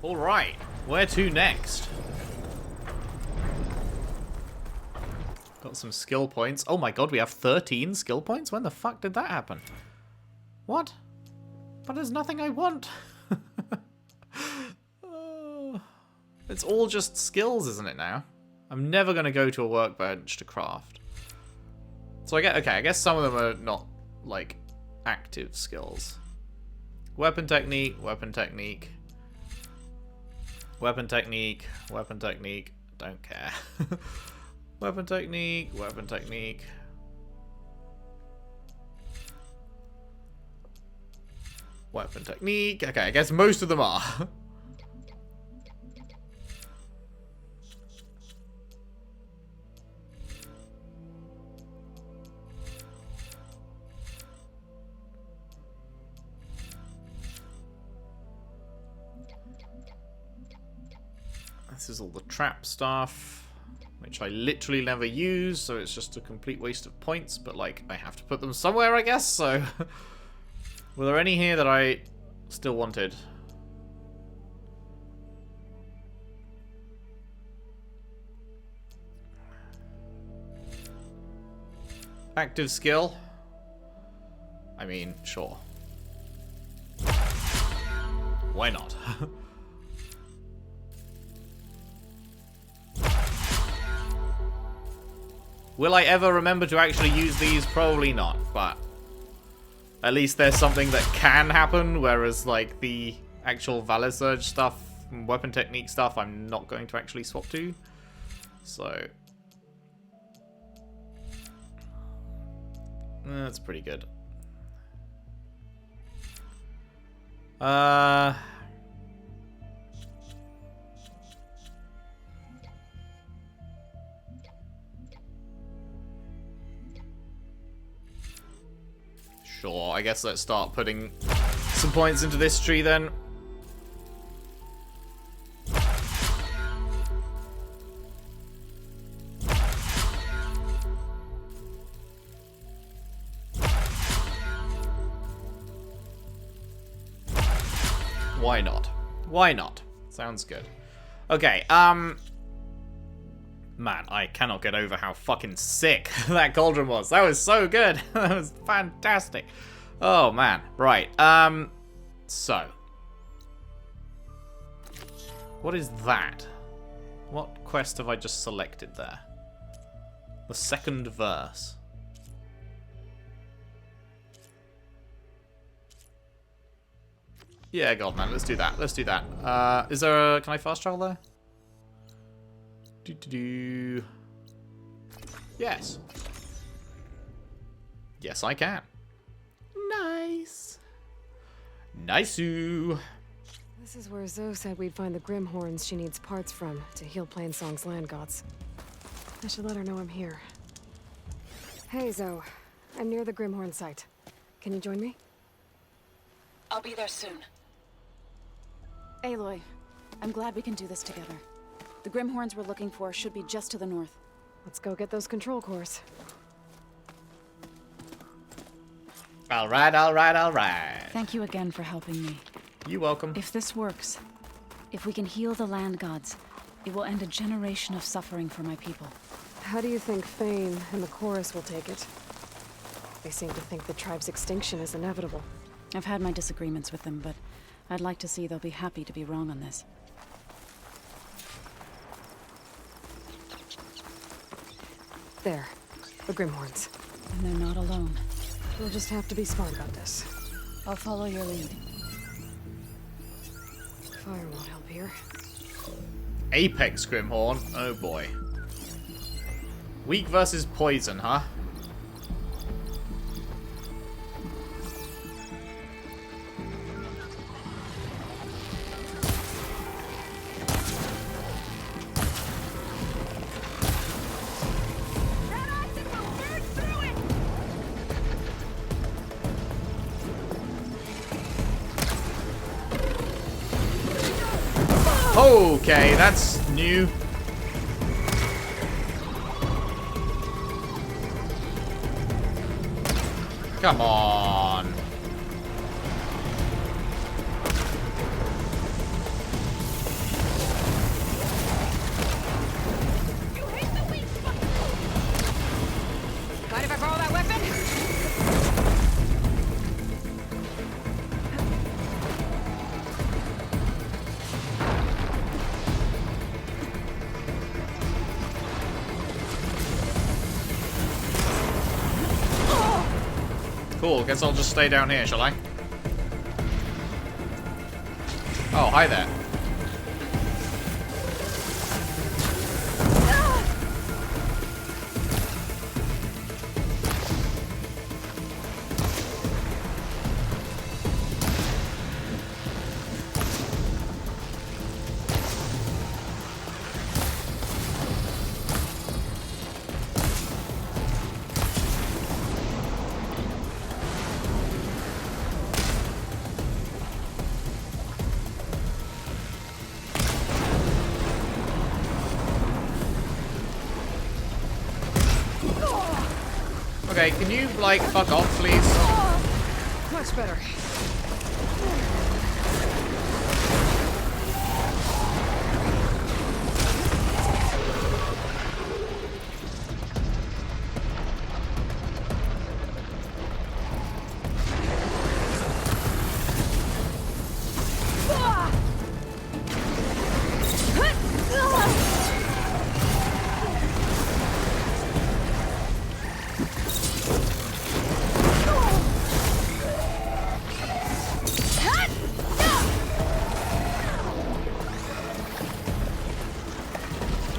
Alright, where to next? Got some skill points. Oh my god, we have 13 skill points? When the fuck did that happen? What? But there's nothing I want. It's all just skills, isn't it now? I'm never going to go to a workbench to craft. So I guess some of them are not, like, active skills. Weapon technique, weapon technique. Weapon technique, weapon technique. Don't care. Weapon technique, weapon technique. Weapon technique. Okay, I guess most of them are. This is all the trap stuff, which I literally never use, so it's just a complete waste of points, but like, I have to put them somewhere, I guess, so... Were there any here that I still wanted? Active skill? I mean, sure. Why not? Will I ever remember to actually use these? Probably not, but at least there's something that can happen, whereas like the actual Valor Surge stuff, weapon technique stuff, I'm not going to actually swap to. So that's pretty good. Sure, I guess let's start putting some points into this tree then. Why not? Why not? Sounds good. Okay, man, I cannot get over how fucking sick that cauldron was. That was so good. That was fantastic. Oh, man. Right. So. What is that? What quest have I just selected there? The second verse. Yeah, God, man. Let's do that. Let's do that. Is there a... Can I fast travel there? Yes. Yes, I can. Nice. Nice-oo. This is where Zoe said we'd find the Grimhorns she needs parts from to heal Plainsong's land gods. I should let her know I'm here. Hey, Zoe. I'm near the Grimhorn site. Can you join me? I'll be there soon. Aloy, I'm glad we can do this together. The Grimhorns we're looking for should be just to the north. Let's go get those control cores. Alright, alright, alright. Thank you again for helping me. You're welcome. If this works, if we can heal the land gods, it will end a generation of suffering for my people. How do you think Thane and the chorus will take it? They seem to think the tribe's extinction is inevitable. I've had my disagreements with them, but I'd like to see they'll be happy to be wrong on this. There. The Grimhorns. And they're not alone. We'll just have to be smart about this. I'll follow your lead. Fire won't help here. Apex Grimhorn. Oh boy. Weak versus poison, huh? Okay, that's new. Come on. cool. Guess I'll just stay down here, shall I? Oh, hi there. Okay, can you, like, fuck off, please? Much better.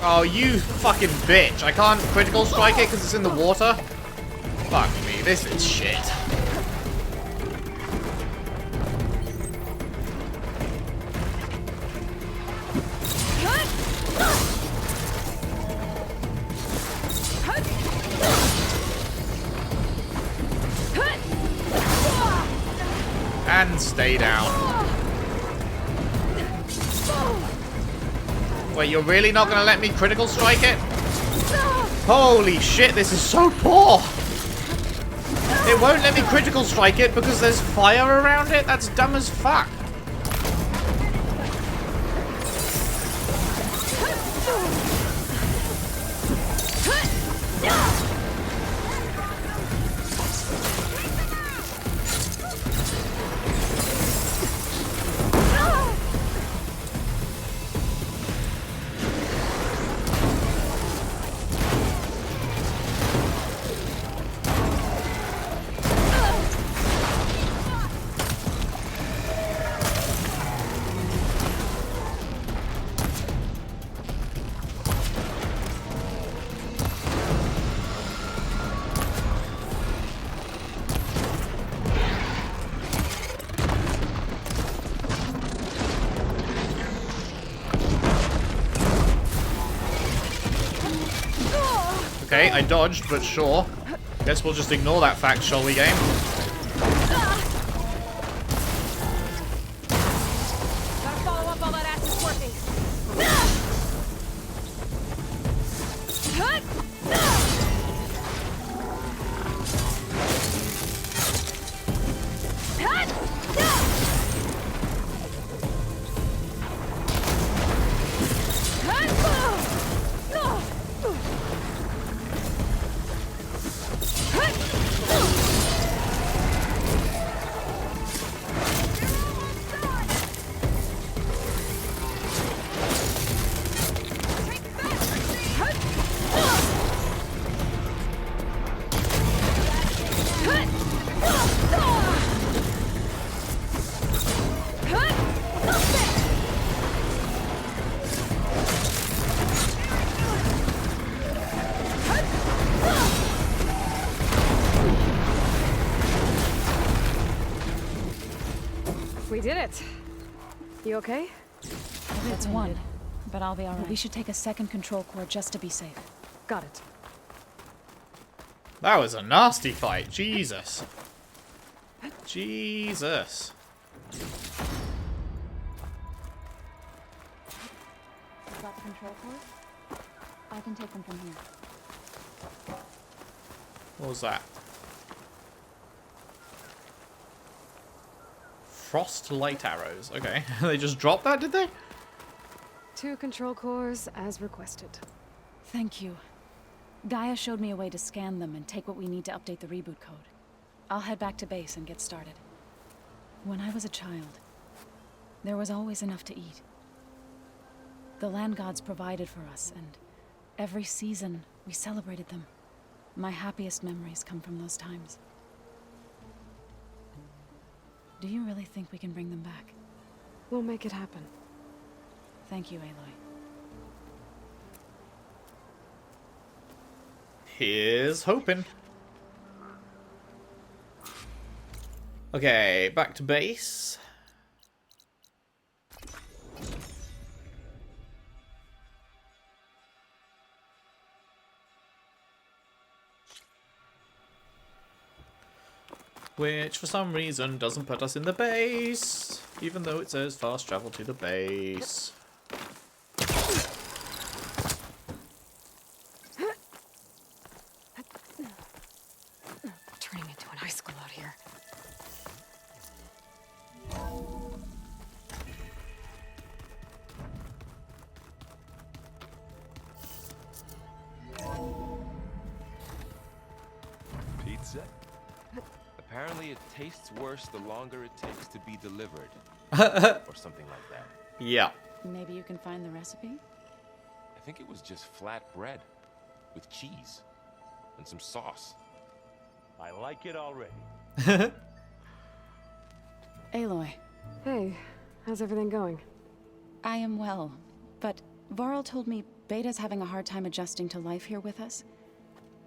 Oh, you fucking bitch. I can't critical strike it because it's in the water? Fuck me, this is shit. And stay down. Wait, you're really not gonna let me critical strike it? Holy shit, this is so poor! It won't let me critical strike it because there's fire around it? That's dumb as fuck. Okay, I dodged, but sure. Guess we'll just ignore that fact, shall we, game? Gotta follow up all that acid working. We did it. You okay? That's one, but I'll be alright. We should take a second control core just to be safe. Got it. That was a nasty fight. Jesus. Jesus. Got the control cores? I can take them from here. What was that? Frost light arrows. Okay. They just dropped that, did they? 2 control cores as requested. Thank you. Gaia showed me a way to scan them and take what we need to update the reboot code. I'll head back to base and get started. When I was a child, there was always enough to eat. The land gods provided for us, and every season we celebrated them. My happiest memories come from those times. Do you really think we can bring them back? We'll make it happen. Thank you, Aloy. Here's hoping. Okay, back to base. Which, for some reason, doesn't put us in the base, even though it says fast travel to the base. Turning into an icicle out here. Pizza? Apparently it tastes worse the longer it takes to be delivered. Or something like that. Yeah. Maybe you can find the recipe? I think it was just flat bread with cheese and some sauce. I like it already. Aloy, Hey, how's everything going? I am well, but Varl told me Beta's having a hard time adjusting to life here with us.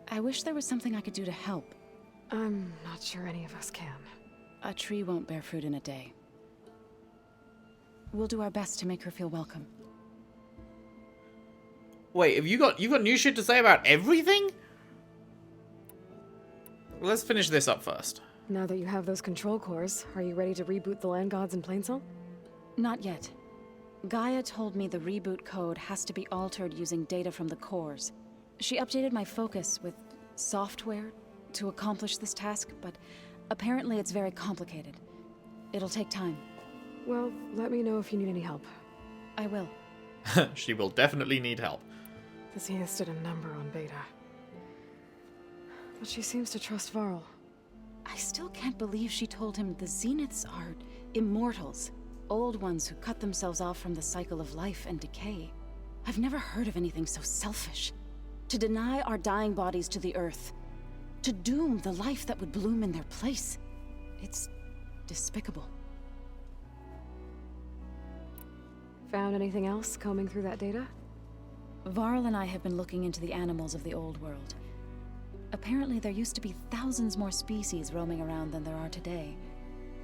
I wish there was something I could do to help. I'm not sure any of us can. A tree won't bear fruit in a day. We'll do our best to make her feel welcome. Wait, have you got new shit to say about everything? Let's finish this up first. Now that you have those control cores, are you ready to reboot the land gods in Plainsong? Not yet. Gaia told me the reboot code has to be altered using data from the cores. She updated my focus with software to accomplish this task, but apparently it's very complicated. It'll take time. Well, let me know if you need any help. I will. She will definitely need help. The Zeniths did a number on Beta. But she seems to trust Varl. I still can't believe she told him the Zeniths are immortals. Old ones who cut themselves off from the cycle of life and decay. I've never heard of anything so selfish. To deny our dying bodies to the earth. To doom the life that would bloom in their place. It's despicable. Found anything else combing through that data? Varl and I have been looking into the animals of the old world. Apparently there used to be thousands more species roaming around than there are today.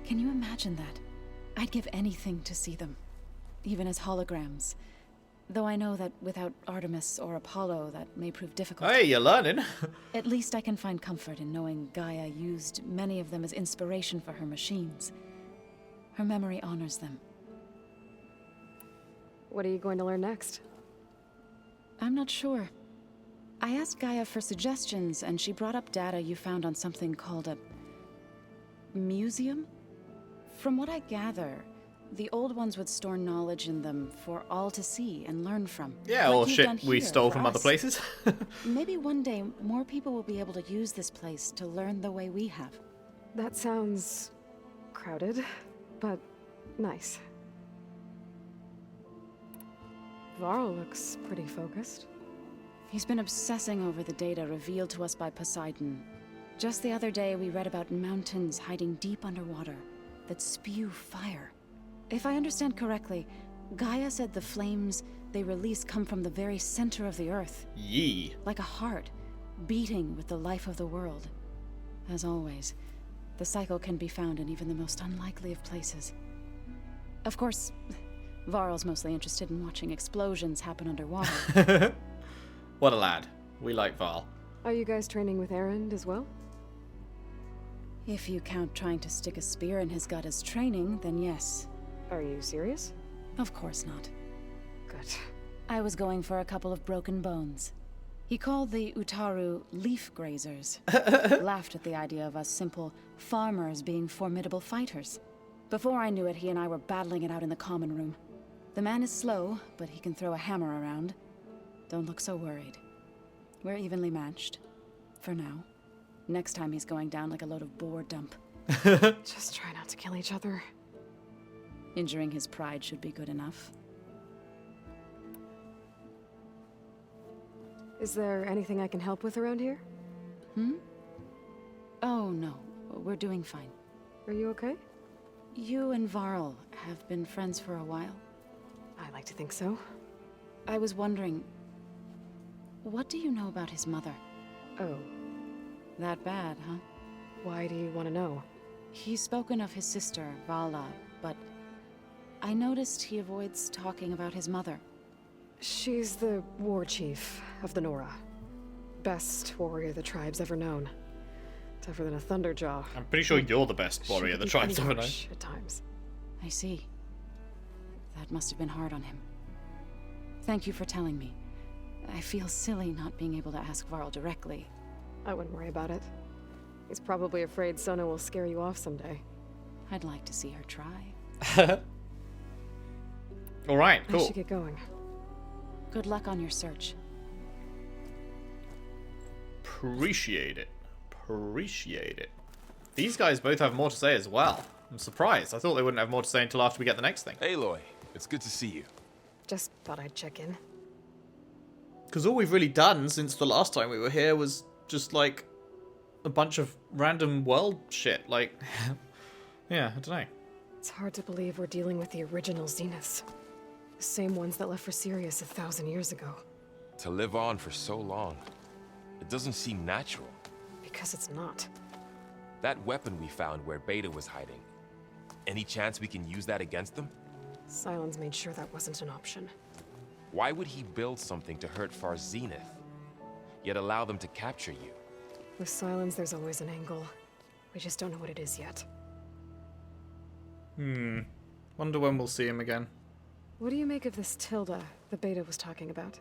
Can you imagine that? I'd give anything to see them. Even as holograms. Though I know that without Artemis or Apollo, that may prove difficult. Hey, you're learning. At least I can find comfort in knowing Gaia used many of them as inspiration for her machines. Her memory honors them. What are you going to learn next? I'm not sure. I asked Gaia for suggestions, and she brought up data you found on something called a museum? From what I gather, the old ones would store knowledge in them for all to see and learn from. Yeah, like or you've shit done we here stole for from other us. places. Maybe one day more people will be able to use this place to learn the way we have. That sounds crowded, but nice. Varl looks pretty focused. He's been obsessing over the data revealed to us by Poseidon. Just the other day, we read about mountains hiding deep underwater that spew fire. If I understand correctly, Gaia said the flames they release come from the very center of the earth, Yee. like a heart, beating with the life of the world. As always, the cycle can be found in even the most unlikely of places. Of course, Varl's mostly interested in watching explosions happen underwater. What a lad. We like Val. Are you guys training with Erend as well? If you count trying to stick a spear in his gut as training, then yes. Are you serious? Of course not. Good. I was going for a couple of broken bones. He called the Utaru leaf grazers. Laughed at the idea of us simple farmers being formidable fighters. Before I knew it, he and I were battling it out in the common room. The man is slow, but he can throw a hammer around. Don't look so worried. We're evenly matched. For now. Next time he's going down like a load of boar dump. Just try not to kill each other. Injuring his pride should be good enough. Is there anything I can help with around here? Oh no, we're doing fine. Are you okay? You and Varl have been friends for a while. I like to think so. I was wondering, what do you know about his mother? Oh, That bad, huh? why do you want to know? He's spoken of his sister, Vala, but I noticed he avoids talking about his mother. She's the war chief of the Nora. Best warrior the tribe's ever known. Tougher than a Thunderjaw. I'm pretty sure you're the best warrior the tribe's ever known. Harsh at times. I see. That must have been hard on him. Thank you for telling me. I feel silly not being able to ask Varl directly. I wouldn't worry about it. He's probably afraid Sona will scare you off someday. I'd like to see her try. Alright, I cool. should get going. Good luck on your search. Appreciate it. Appreciate it. These guys both have more to say as well. I'm surprised. I thought they wouldn't have more to say until after we get the next thing. Aloy, it's good to see you. Just thought I'd check in. Because all we've really done since the last time we were here was just, like, a bunch of random world shit. Like, yeah, I don't know. It's hard to believe we're dealing with the original Zeniths. The same ones that left for Sirius 1,000 years ago. To live on for so long, it doesn't seem natural. Because it's not. That weapon we found where Beta was hiding, any chance we can use that against them? Sylens made sure that wasn't an option. Why would he build something to hurt Far Zenith, yet allow them to capture you? With Sylens, there's always an angle. We just don't know what it is yet. Wonder when we'll see him again. What do you make of this Tilda the Beta was talking about?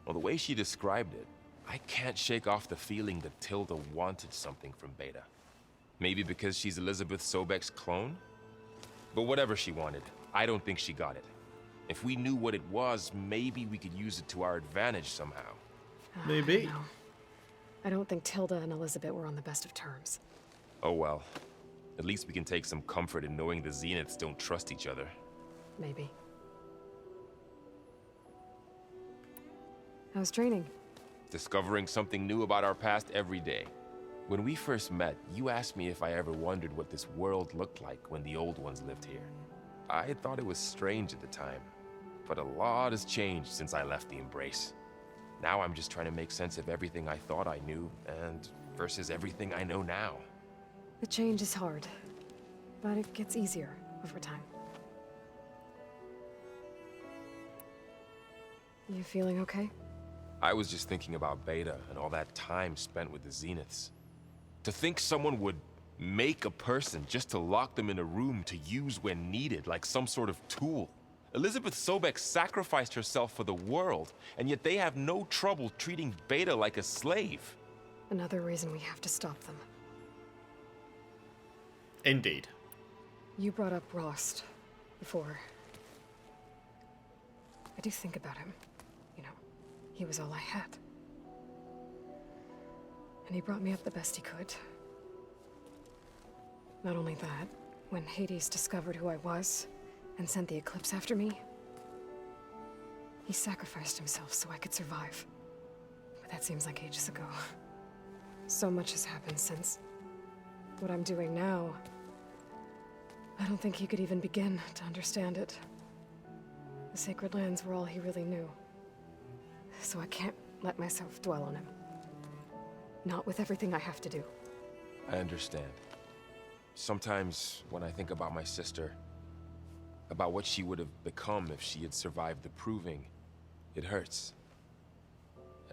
Well, the way she described it, I can't shake off the feeling that Tilda wanted something from Beta. Maybe because she's Elizabeth Sobek's clone? But whatever she wanted, I don't think she got it. If we knew what it was, maybe we could use it to our advantage somehow. Maybe. No. I don't think Tilda and Elizabeth were on the best of terms. Oh well. At least we can take some comfort in knowing the Zeniths don't trust each other. Maybe. How's training? Discovering something new about our past every day. When we first met, you asked me if I ever wondered what this world looked like when the old ones lived here. I thought it was strange at the time, but a lot has changed since I left the Embrace. Now I'm just trying to make sense of everything I thought I knew, and versus everything I know now. The change is hard, but it gets easier over time. You feeling okay? I was just thinking about Beta and all that time spent with the Zeniths. To think someone would make a person just to lock them in a room to use when needed, like some sort of tool. Elizabeth Sobek sacrificed herself for the world, and yet they have no trouble treating Beta like a slave. Another reason we have to stop them. Indeed. You brought up Rost before. I do think about him. You know, he was all I had. And he brought me up the best he could. Not only that, when Hades discovered who I was and sent the Eclipse after me, he sacrificed himself so I could survive. But that seems like ages ago. So much has happened since. What I'm doing now, I don't think he could even begin to understand it. The Sacred Lands were all he really knew. So I can't let myself dwell on him. Not with everything I have to do. I understand. Sometimes when I think about my sister, about what she would have become if she had survived the Proving, it hurts.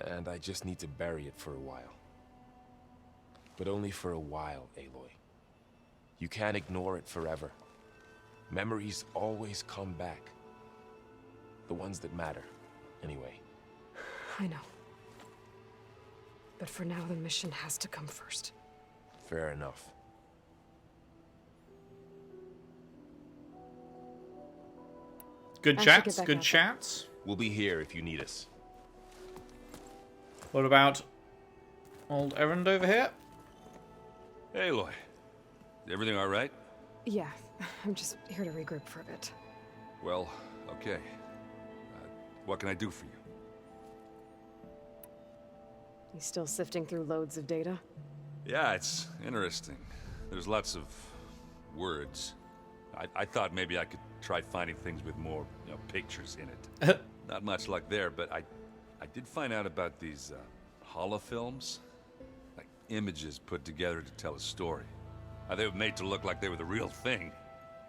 And I just need to bury it for a while. But only for a while, Aloy. You can't ignore it forever. Memories always come back. The ones that matter, anyway. I know. But for now, the mission has to come first. Fair enough. Good I should get chats, back good out there. chats. We'll be here if you need us. What about old Errand over here? Hey, Aloy. Is everything all right? Yeah, I'm just here to regroup for a bit. Well, okay. What can I do for you? You still sifting through loads of data? Yeah, it's interesting. There's lots of words. I thought maybe I could try finding things with more, pictures in it. Not much luck there, but I did find out about these holofilms. Like images put together to tell a story. They were made to look like they were the real thing.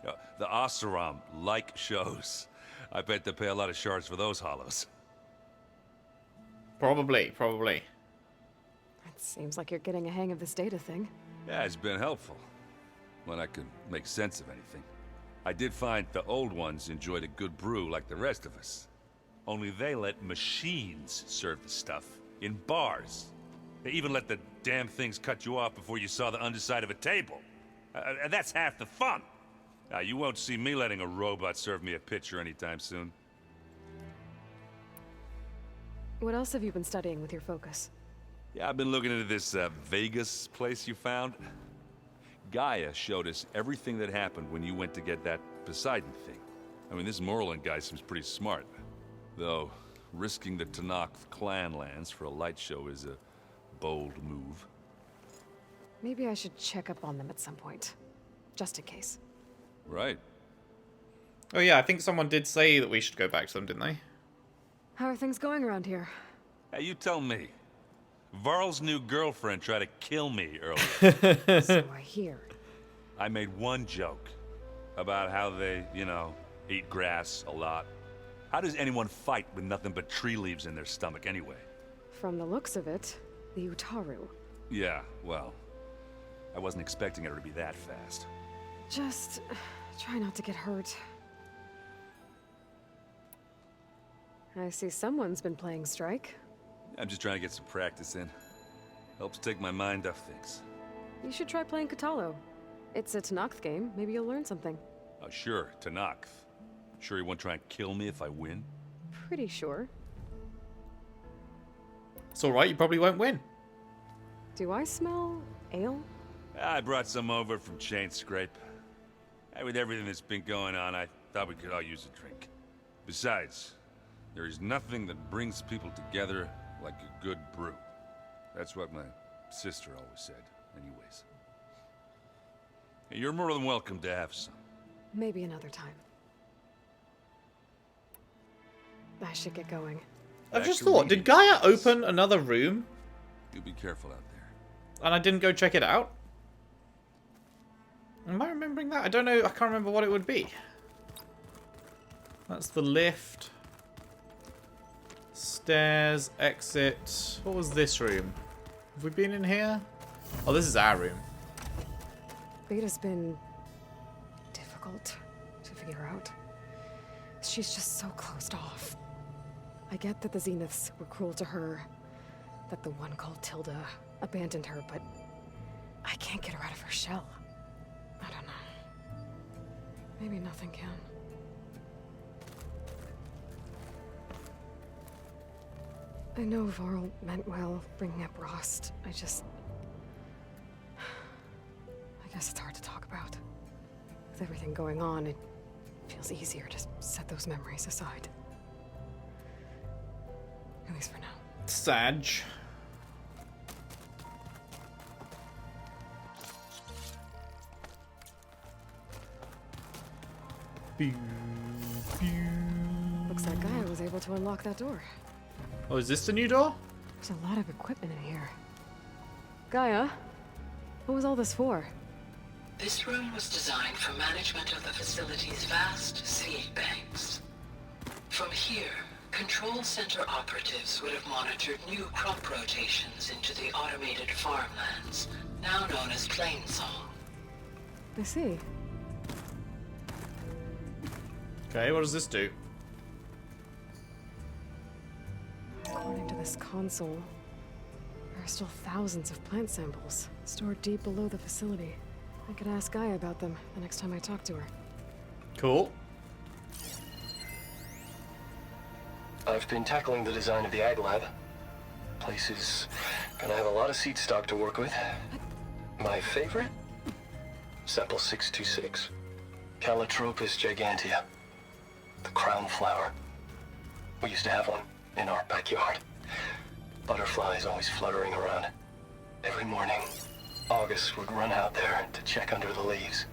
The Oseram like shows. I bet they pay a lot of shards for those hollows. Probably. It seems like you're getting a hang of this data thing. Yeah, it's been helpful. When I could make sense of anything. I did find the old ones enjoyed a good brew like the rest of us. Only they let machines serve the stuff in bars. They even let the damn things cut you off before you saw the underside of a table. And that's half the fun. Now, you won't see me letting a robot serve me a pitcher anytime soon. What else have you been studying with your focus? Yeah, I've been looking into this Vegas place you found. Gaia showed us everything that happened when you went to get that Poseidon thing. I mean, this Merlin guy seems pretty smart. Though, risking the Tenakth clan lands for a light show is a bold move. Maybe I should check up on them at some point. Just in case. Right. Oh yeah, I think someone did say that we should go back to them, didn't they? How are things going around here? Hey, you tell me. Varl's new girlfriend tried to kill me earlier. So I hear. I made one joke about how they, eat grass a lot. How does anyone fight with nothing but tree leaves in their stomach anyway? From the looks of it, the Utaru. Yeah, well, I wasn't expecting her to be that fast. Just try not to get hurt. I see someone's been playing Strike. I'm just trying to get some practice in. Helps take my mind off things. You should try playing Katalo. It's a Tenakth game. Maybe you'll learn something. Oh, sure, Tenakth. Sure you won't try and kill me if I win? Pretty sure. It's alright, you probably won't win. Do I smell ale? I brought some over from Chain Scrape. With everything that's been going on, I thought we could all use a drink. Besides, there is nothing that brings people together like a good brew. That's what my sister always said, anyways. You're more than welcome to have some. Maybe another time. I should get going. I've just thought, did Gaia open another room? You be careful out there. And I didn't go check it out? Am I remembering that? I don't know, I can't remember what it would be. That's the lift. Stairs, exit. What was this room? Have we been in here? Oh, this is our room. Beta's been difficult to figure out. She's just so closed off. I get that the Zeniths were cruel to her, that the one called Tilda abandoned her, but I can't get her out of her shell. I don't know. Maybe nothing can. I know Varl meant well, bringing up Rost. I guess it's hard to talk about. With everything going on, it feels easier to set those memories aside. At least for now. Sag. Looks like Gaia was able to unlock that door. Oh, is this the new door? There's a lot of equipment in here. Gaia, what was all this for? This room was designed for management of the facility's vast seed banks. From here, control center operatives would have monitored new crop rotations into the automated farmlands, now known as Plainsong. I see. Okay, what does this do? According to this console, there are still thousands of plant samples stored deep below the facility. I could ask Gaia about them the next time I talk to her. Cool. I've been tackling the design of the Ag Lab. Place is gonna have a lot of seed stock to work with. My favorite? Sample 626. Calotropis gigantea. The crown flower. We used to have one in our backyard. Butterflies always fluttering around. Every morning, August would run out there to check under the leaves.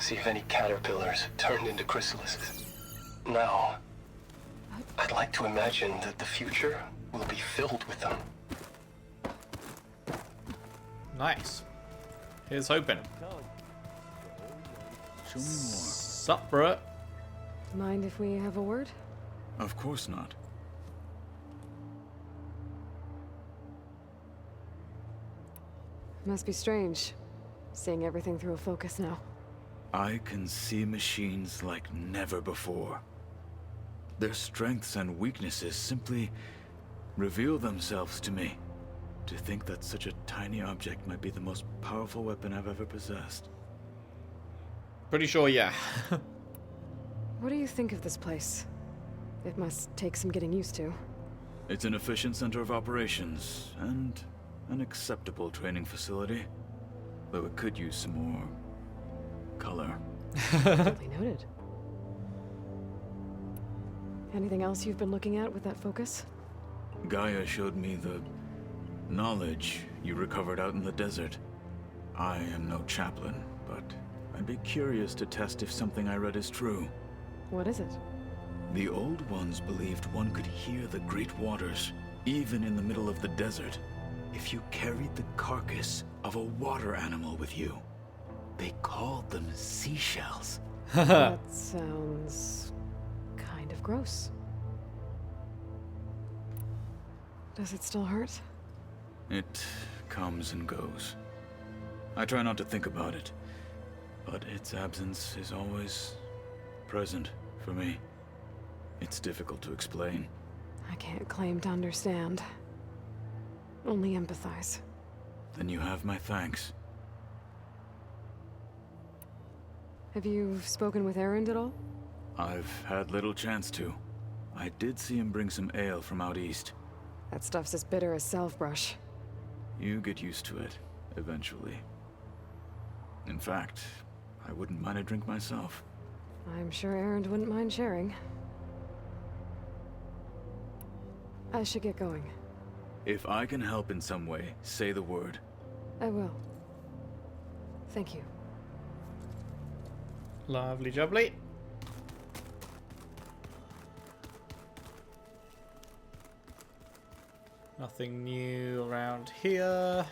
See if any caterpillars turned into chrysalises. Now, I'd like to imagine that the future will be filled with them. Nice. Here's hoping. Show me more. Sup, bruh? Mind if we have a word? Of course not. Must be strange, seeing everything through a focus now. I can see machines like never before. Their strengths and weaknesses simply reveal themselves to me. To think that such a tiny object might be the most powerful weapon I've ever possessed. Pretty sure, yeah. What do you think of this place? It must take some getting used to. It's an efficient center of operations, and an acceptable training facility. Though it could use some more color. Duly noted. Anything else you've been looking at with that focus? Gaia showed me the knowledge you recovered out in the desert. I am no chaplain, but I'd be curious to test if something I read is true. What is it? The old ones believed one could hear the great waters, even in the middle of the desert, if you carried the carcass of a water animal with you. They called them seashells. That sounds kind of gross. Does it still hurt? It comes and goes. I try not to think about it, but its absence is always present for me. It's difficult to explain. I can't claim to understand. Only empathize. Then you have my thanks. Have you spoken with Erend at all? I've had little chance to. I did see him bring some ale from out east. That stuff's as bitter as self-brush. You get used to it, eventually. In fact, I wouldn't mind a drink myself. I'm sure Erend wouldn't mind sharing. I should get going. If I can help in some way, say the word. I will. Thank you. Lovely jubbly. Nothing new around here.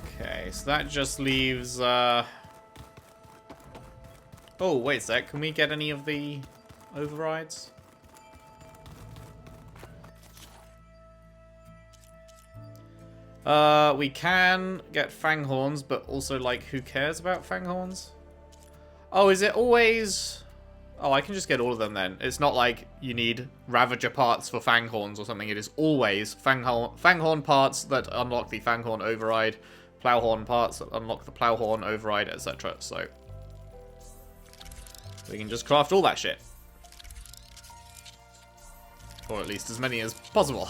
Okay, so that just leaves, Oh, wait a sec. Can we get any of the overrides? We can get fanghorns, but also, like, who cares about fanghorns? Oh, is it always... Oh, I can just get all of them then. It's not like you need Ravager parts for fanghorns or something. It is always fanghorn parts that unlock the fanghorn override, plowhorn parts that unlock the plowhorn override, etc. So we can just craft all that shit. Or at least as many as possible.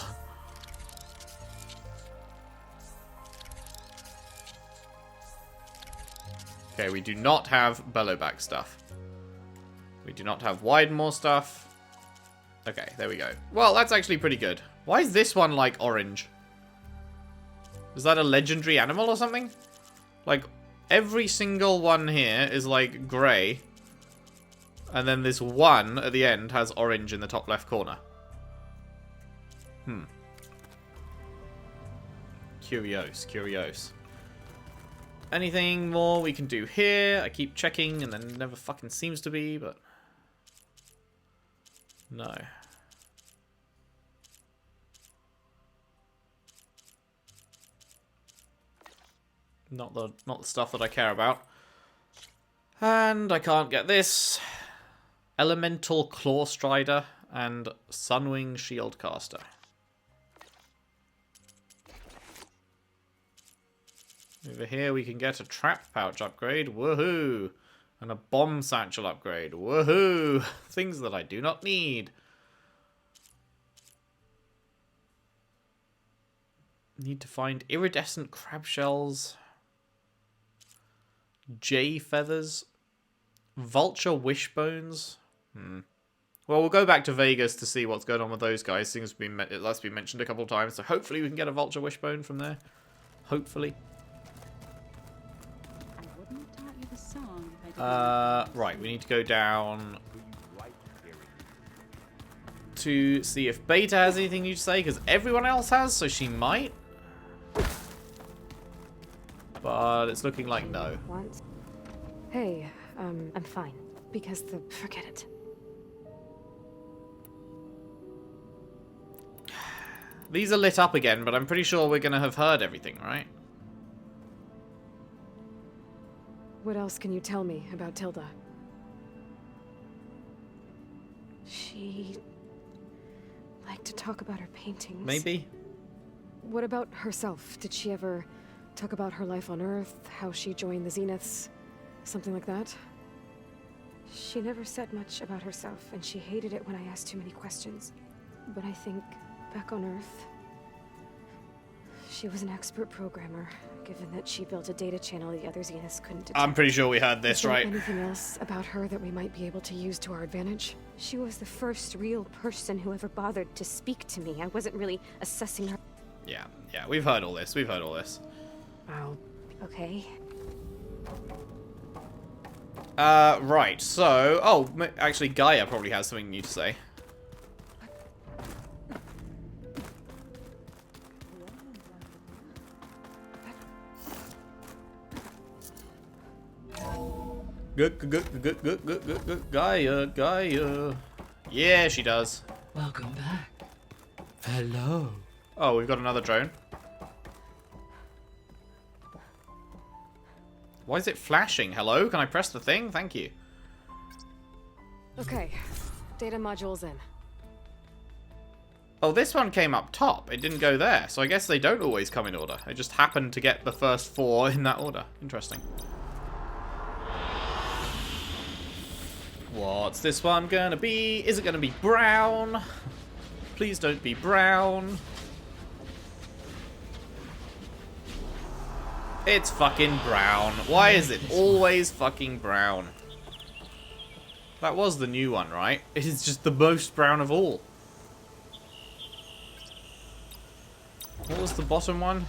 Okay, we do not have bellowback stuff. We do not have Widemore stuff. Okay, there we go. Well, that's actually pretty good. Why is this one, like, orange? Is that a legendary animal or something? Like, every single one here is, like, grey. And then this one at the end has orange in the top left corner. Curious, curious. Anything more we can do here? I keep checking and then it never fucking seems to be, but... No. Not the stuff that I care about. And I can't get this. Elemental Claw Strider and Sunwing Shieldcaster. Over here we can get a trap pouch upgrade. Woohoo! And a bomb satchel upgrade. Woohoo! Things that I do not need. Need to find iridescent crab shells. Jay feathers. Vulture wishbones. Well, we'll go back to Vegas to see what's going on with those guys. Things have been that's been mentioned a couple of times, so hopefully we can get a vulture wishbone from there. Hopefully. I wouldn't have taught you the song if I didn't. Right, we need to go down to see if Beta has anything new to say, because everyone else has, so she might. But it's looking like no. What? Hey, I'm fine. Because forget it. These are lit up again, but I'm pretty sure we're going to have heard everything, right? What else can you tell me about Tilda? She liked to talk about her paintings. Maybe? What about herself? Did she ever talk about her life on Earth, how she joined the Zeniths, something like that? She never said much about herself, and she hated it when I asked too many questions. But I think, back on Earth, she was an expert programmer, given that she built a data channel the other Zeniths couldn't detect. I'm pretty sure we heard this, Is there right? anything else about her that we might be able to use to our advantage? She was the first real person who ever bothered to speak to me. I wasn't really assessing her. Yeah, we've heard all this. We've heard all this. Oh, okay. Right, so... Oh, actually, Gaia probably has something new to say. Good. Gaia. Yeah, she does. Welcome back. Hello. Oh, we've got another drone. Why is it flashing? Hello? Can I press the thing? Thank you. Okay, data module's in. Oh, this one came up top. It didn't go there. So I guess they don't always come in order. I just happened to get the first 4 in that order. Interesting. What's this one gonna be? Is it gonna be brown? Please don't be brown. It's fucking brown. Why is it always fucking brown? That was the new one, right? It is just the most brown of all. What was the bottom one?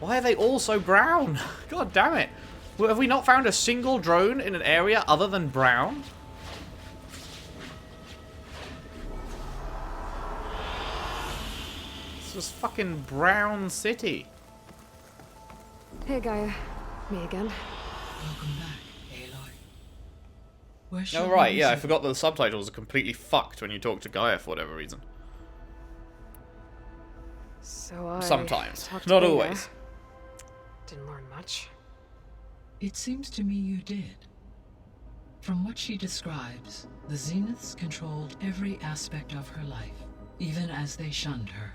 Why are they all so brown? God damn it. Have we not found a single drone in an area other than brown? It's just fucking brown city. Hey, Gaia. Me again. Welcome back, Aloy. Where Oh shall right, we yeah, I visit? forgot that the subtitles are completely fucked when you talk to Gaia for whatever reason. So I Sometimes, talked to not Beta. always. Didn't learn much. It seems to me you did. From what she describes, the Zeniths controlled every aspect of her life, even as they shunned her.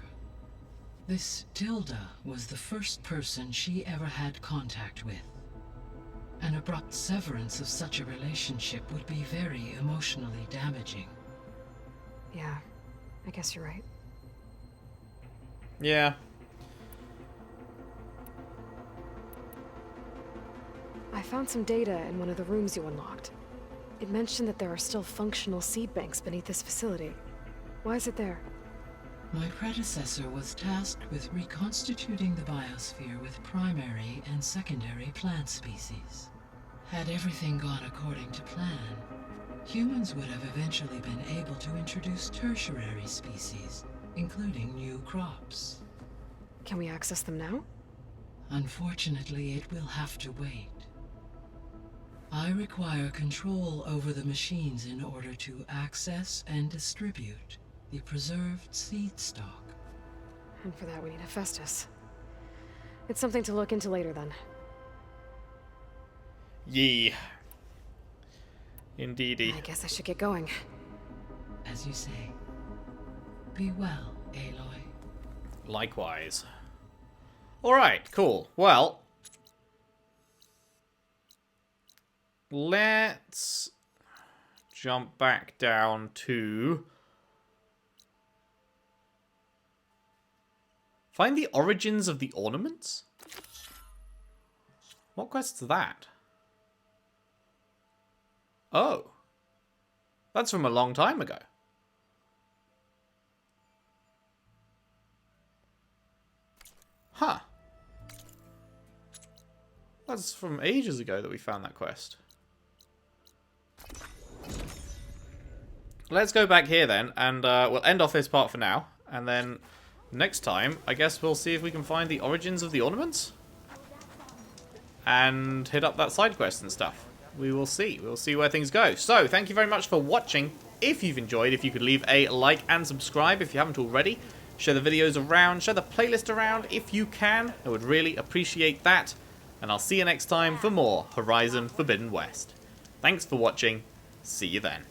This Tilda was the first person she ever had contact with. An abrupt severance of such a relationship would be very emotionally damaging. Yeah, I guess you're right. Yeah. I found some data in one of the rooms you unlocked. It mentioned that there are still functional seed banks beneath this facility. Why is it there? My predecessor was tasked with reconstituting the biosphere with primary and secondary plant species. Had everything gone according to plan, humans would have eventually been able to introduce tertiary species, including new crops. Can we access them now? Unfortunately, it will have to wait. I require control over the machines in order to access and distribute the preserved seed stock. And for that we need a Festus. It's something to look into later then. Yee. Indeedy. I guess I should get going. As you say, be well, Aloy. Likewise. Alright, cool. Well, let's jump back down to... Find the origins of the ornaments? What quest's that? Oh. That's from a long time ago. Huh. That's from ages ago that we found that quest. Let's go back here then, and we'll end off this part for now. And then next time, I guess we'll see if we can find the origins of the ornaments. And hit up that side quest and stuff. We will see. We'll see where things go. So, thank you very much for watching. If you've enjoyed, if you could leave a like and subscribe if you haven't already. Share the videos around, share the playlist around if you can. I would really appreciate that. And I'll see you next time for more Horizon Forbidden West. Thanks for watching. See you then.